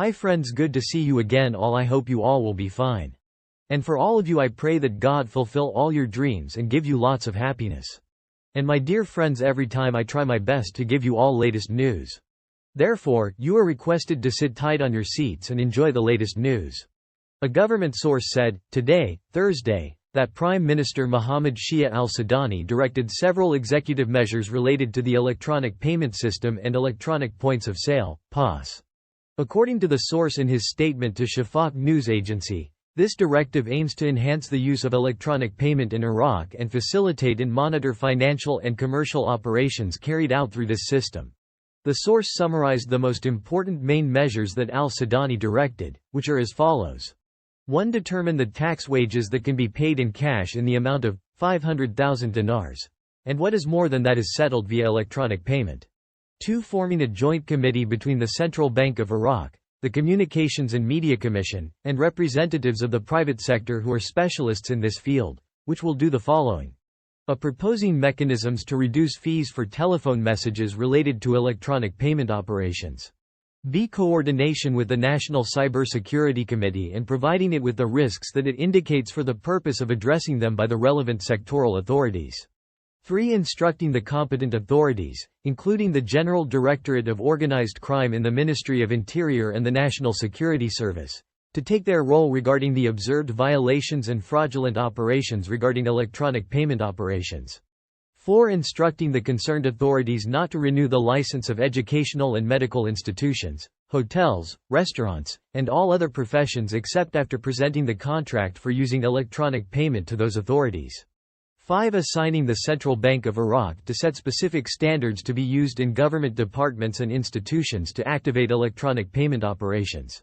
Hi friends, good to see you again all. I hope you all will be fine. And for all of you I pray that God fulfill all your dreams and give you lots of happiness. And my dear friends, every time I try my best to give you all latest news. Therefore, you are requested to sit tight on your seats and enjoy the latest news. A government source said, today, Thursday, that Prime Minister Mohammed Shiaa Al-Sudani directed several executive measures related to the electronic payment system and electronic points of sale, POS. According to the source in his statement to Shafaq News Agency, this directive aims to enhance the use of electronic payment in Iraq and facilitate and monitor financial and commercial operations carried out through this system. The source summarized the most important main measures that Al-Sudani directed, which are as follows. 1. Determine the tax wages that can be paid in cash in the amount of 500,000 dinars. And what is more than that is settled via electronic payment. 2. Forming a joint committee between the Central Bank of Iraq, the Communications and Media Commission, and representatives of the private sector who are specialists in this field, which will do the following. A. Proposing mechanisms to reduce fees for telephone messages related to electronic payment operations. B. Coordination with the National Cybersecurity Committee and providing it with the risks that it indicates for the purpose of addressing them by the relevant sectoral authorities. 3. Instructing the competent authorities, including the General Directorate of Organized Crime in the Ministry of Interior and the National Security Service, to take their role regarding the observed violations and fraudulent operations regarding electronic payment operations. 4. Instructing the concerned authorities not to renew the license of educational and medical institutions, hotels, restaurants, and all other professions except after presenting the contract for using electronic payment to those authorities. 5. Assigning the Central Bank of Iraq to set specific standards to be used in government departments and institutions to activate electronic payment operations.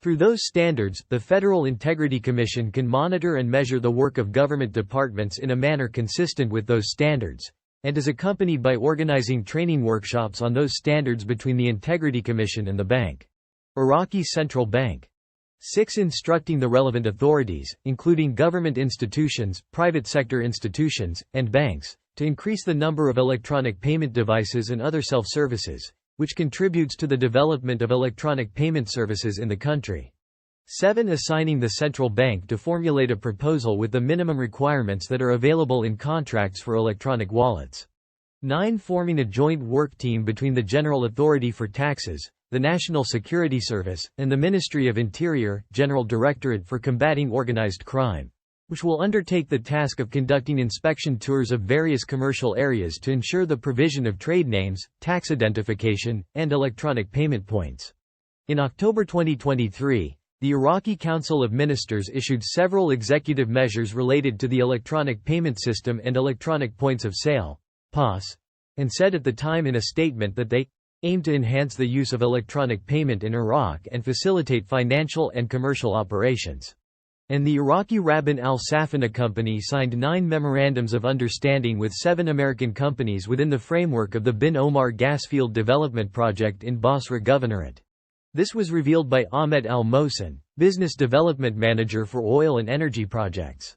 Through those standards, the Federal Integrity Commission can monitor and measure the work of government departments in a manner consistent with those standards, and is accompanied by organizing training workshops on those standards between the Integrity Commission and the bank. Iraqi Central Bank. 6. Instructing the relevant authorities, including government institutions, private sector institutions, and banks, to increase the number of electronic payment devices and other self-services, which contributes to the development of electronic payment services in the country. 7. Assigning the central bank to formulate a proposal with the minimum requirements that are available in contracts for electronic wallets. 9. Forming a joint work team between the General Authority for Taxes, the National Security Service, and the Ministry of Interior, General Directorate for Combating Organized Crime, which will undertake the task of conducting inspection tours of various commercial areas to ensure the provision of trade names, tax identification, and electronic payment points. In October 2023, the Iraqi Council of Ministers issued several executive measures related to the electronic payment system and electronic points of sale, POS, and said at the time in a statement that they aim to enhance the use of electronic payment in Iraq and facilitate financial and commercial operations. And the Iraqi Rabin Al-Safana Company signed 9 memorandums of understanding with 7 American companies within the framework of the Bin Omar gas field development project in Basra Governorate. This was revealed by Ahmed Al-Mohsen, Business Development Manager for Oil and Energy Projects.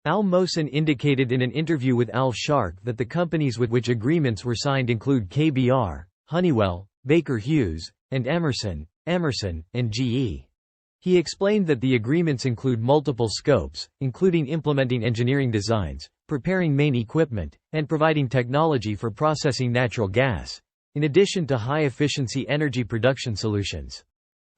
Al-Mohsen indicated in an interview with Al-Sharq that the companies with which agreements were signed include KBR, Honeywell, Baker Hughes, and Emerson, and GE. He explained that the agreements include multiple scopes, including implementing engineering designs, preparing main equipment, and providing technology for processing natural gas, in addition to high-efficiency energy production solutions.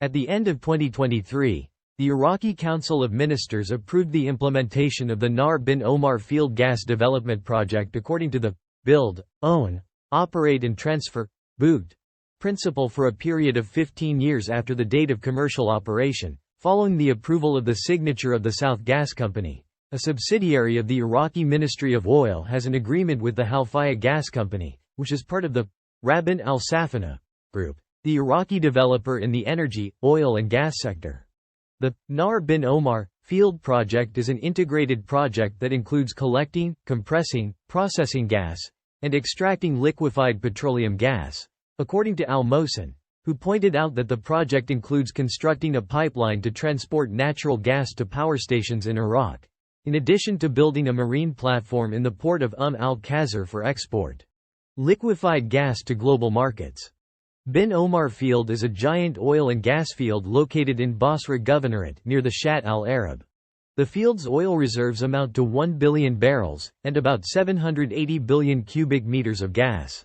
At the end of 2023, the Iraqi Council of Ministers approved the implementation of the Nar bin Omar Field Gas Development Project according to the Build, Own, Operate and Transfer (BOOT) principle for a period of 15 years after the date of commercial operation, following the approval of the signature of the South Gas Company. A subsidiary of the Iraqi Ministry of Oil has an agreement with the Halfaya Gas Company, which is part of the Rabin Al-Safana Group, the Iraqi developer in the energy, oil and gas sector. The Nar bin Omar Field Project is an integrated project that includes collecting, compressing, processing gas, and extracting liquefied petroleum gas, according to Al-Mohsen, who pointed out that the project includes constructing a pipeline to transport natural gas to power stations in Iraq, in addition to building a marine platform in the port of al-Khazar for export liquefied gas to global markets. Bin Omar Field is a giant oil and gas field located in Basra Governorate, near the Shat al-Arab. The field's oil reserves amount to 1 billion barrels, and about 780 billion cubic meters of gas.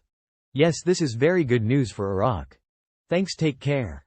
Yes, this is very good news for Iraq. Thanks, take care.